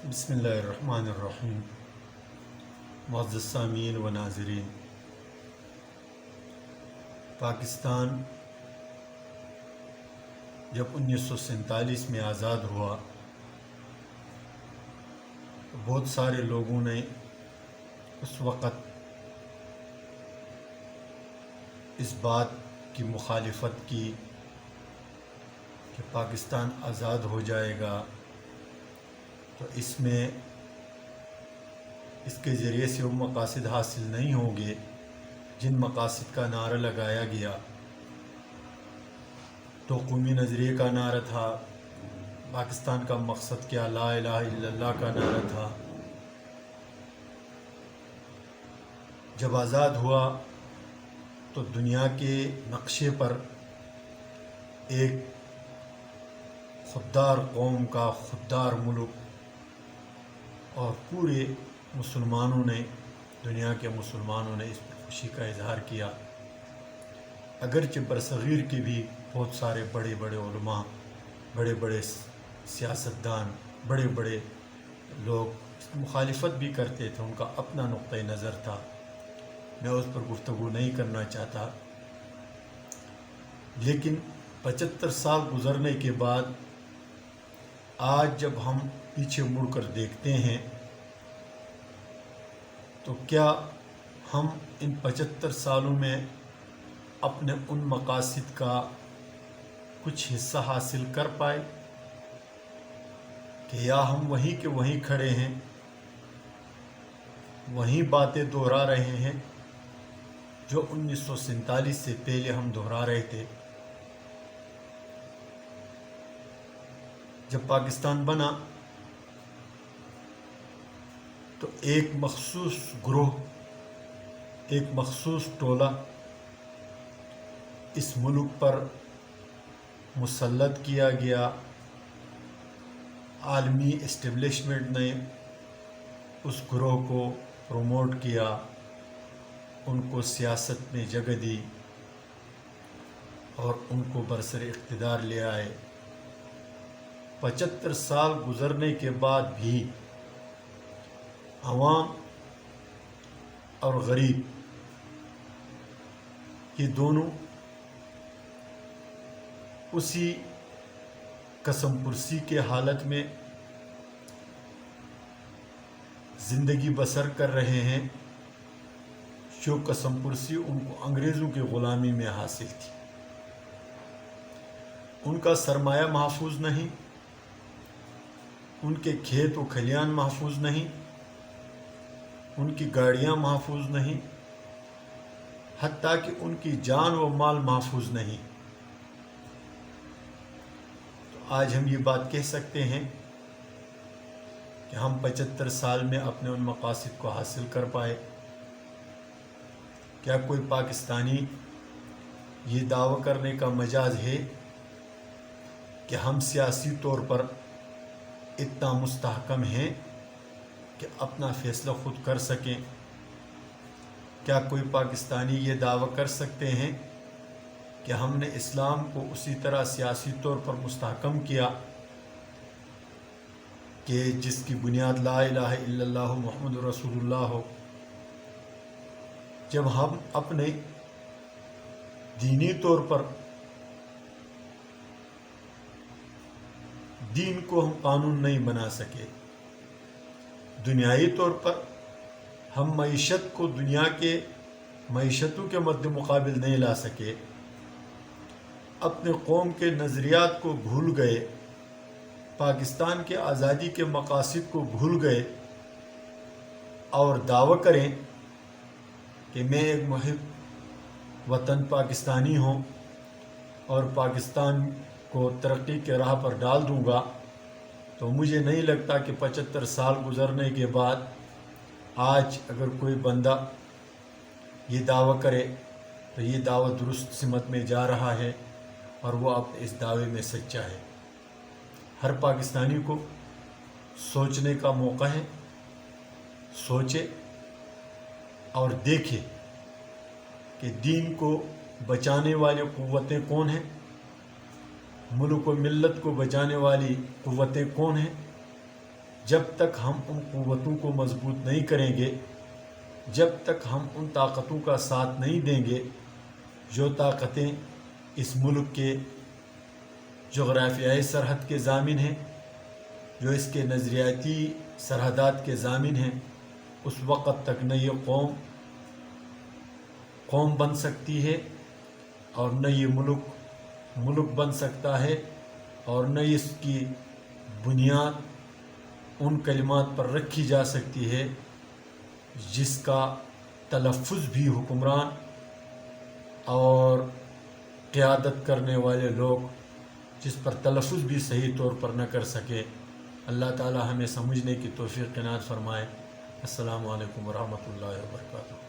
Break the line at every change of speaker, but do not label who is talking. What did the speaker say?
بسم اللہ الرحمن الرحیم۔ معزز سامعین و ناظرین، پاکستان جب 1947 میں آزاد ہوا تو بہت سارے لوگوں نے اس وقت اس بات کی مخالفت کی کہ پاکستان آزاد ہو جائے گا تو اس میں اس کے ذریعے سے وہ مقاصد حاصل نہیں ہوں گے جن مقاصد کا نعرہ لگایا گیا۔ تو قومی نظریے کا نعرہ تھا، پاکستان کا مقصد کیا، لا الہ الا اللہ کا نعرہ تھا۔ جب آزاد ہوا تو دنیا کے نقشے پر ایک خوددار قوم کا، خوددار ملک، اور پورے مسلمانوں نے، دنیا کے مسلمانوں نے اس پر خوشی کا اظہار کیا۔ اگرچہ برصغیر کے بھی بہت سارے بڑے بڑے علماء، بڑے بڑے سیاستدان، بڑے بڑے لوگ اس کی مخالفت بھی کرتے تھے، ان کا اپنا نقطۂ نظر تھا، میں اس پر گفتگو نہیں کرنا چاہتا۔ لیکن 75 سال گزرنے کے بعد آج جب ہم پیچھے مڑ کر دیکھتے ہیں تو کیا ہم ان 75 سالوں میں اپنے ان مقاصد کا کچھ حصہ حاصل کر پائے کہ یا ہم وہیں کے وہیں کھڑے ہیں، وہیں باتیں دہرا رہے ہیں جو 1947 سے پہلے ہم دہرا رہے تھے۔ جب پاکستان بنا تو ایک مخصوص گروہ، ایک مخصوص ٹولہ اس ملک پر مسلط کیا گیا۔ عالمی اسٹیبلشمنٹ نے اس گروہ کو پروموٹ کیا، ان کو سیاست میں جگہ دی اور ان کو برسر اقتدار لے آئے۔ 75 سال گزرنے کے بعد بھی عوام اور غریب یہ دونوں اسی قسم پرسی کے حالت میں زندگی بسر کر رہے ہیں جو قسم پرسی ان کو انگریزوں کی غلامی میں حاصل تھی۔ ان کا سرمایہ محفوظ نہیں، ان کے کھیت و کھلیان محفوظ نہیں، ان کی گاڑیاں محفوظ نہیں، حتیٰ کہ ان کی جان و مال محفوظ نہیں۔ تو آج ہم یہ بات کہہ سکتے ہیں کہ ہم 75 سال میں اپنے ان مقاصد کو حاصل کر پائے۔ کیا کوئی پاکستانی یہ دعویٰ کرنے کا مجاز ہے کہ ہم سیاسی طور پر اتنا مستحکم ہیں کہ اپنا فیصلہ خود کر سکیں؟ کیا کوئی پاکستانی یہ دعویٰ کر سکتے ہیں کہ ہم نے اسلام کو اسی طرح سیاسی طور پر مستحکم کیا کہ جس کی بنیاد لا الہ الا اللہ محمد رسول اللہ ہو؟ جب ہم اپنے دینی طور پر دین کو ہم قانون نہیں بنا سکے، دنیائی طور پر ہم معیشت کو دنیا کے معیشتوں کے مد مقابل نہیں لا سکے، اپنے قوم کے نظریات کو بھول گئے، پاکستان کے آزادی کے مقاصد کو بھول گئے اور دعویٰ کریں کہ میں ایک محب وطن پاکستانی ہوں اور پاکستان کو ترقی کے راہ پر ڈال دوں گا، تو مجھے نہیں لگتا کہ 75 سال گزرنے کے بعد آج اگر کوئی بندہ یہ دعویٰ کرے تو یہ دعویٰ درست سمت میں جا رہا ہے اور وہ اب اس دعوے میں سچا ہے۔ ہر پاکستانی کو سوچنے کا موقع ہے، سوچے اور دیکھے کہ دین کو بچانے والی قوتیں کون ہیں، ملک و ملت کو بچانے والی قوتیں کون ہیں، جب تک ہم ان قوتوں کو مضبوط نہیں کریں گے، جب تک ہم ان طاقتوں کا ساتھ نہیں دیں گے جو طاقتیں اس ملک کے جغرافیائی سرحد کے ضامن ہیں، جو اس کے نظریاتی سرحدات کے ضامن ہیں، اس وقت تک نہ یہ قوم بن سکتی ہے، اور نہ یہ ملک بن سکتا ہے، اور نہ اس کی بنیاد ان کلمات پر رکھی جا سکتی ہے جس کا تلفظ بھی حکمران اور قیادت کرنے والے لوگ جس پر تلفظ بھی صحیح طور پر نہ کر سکے۔ اللہ تعالی ہمیں سمجھنے کی توفیق عنایت فرمائے۔ السلام علیکم ورحمۃ اللہ وبرکاتہ۔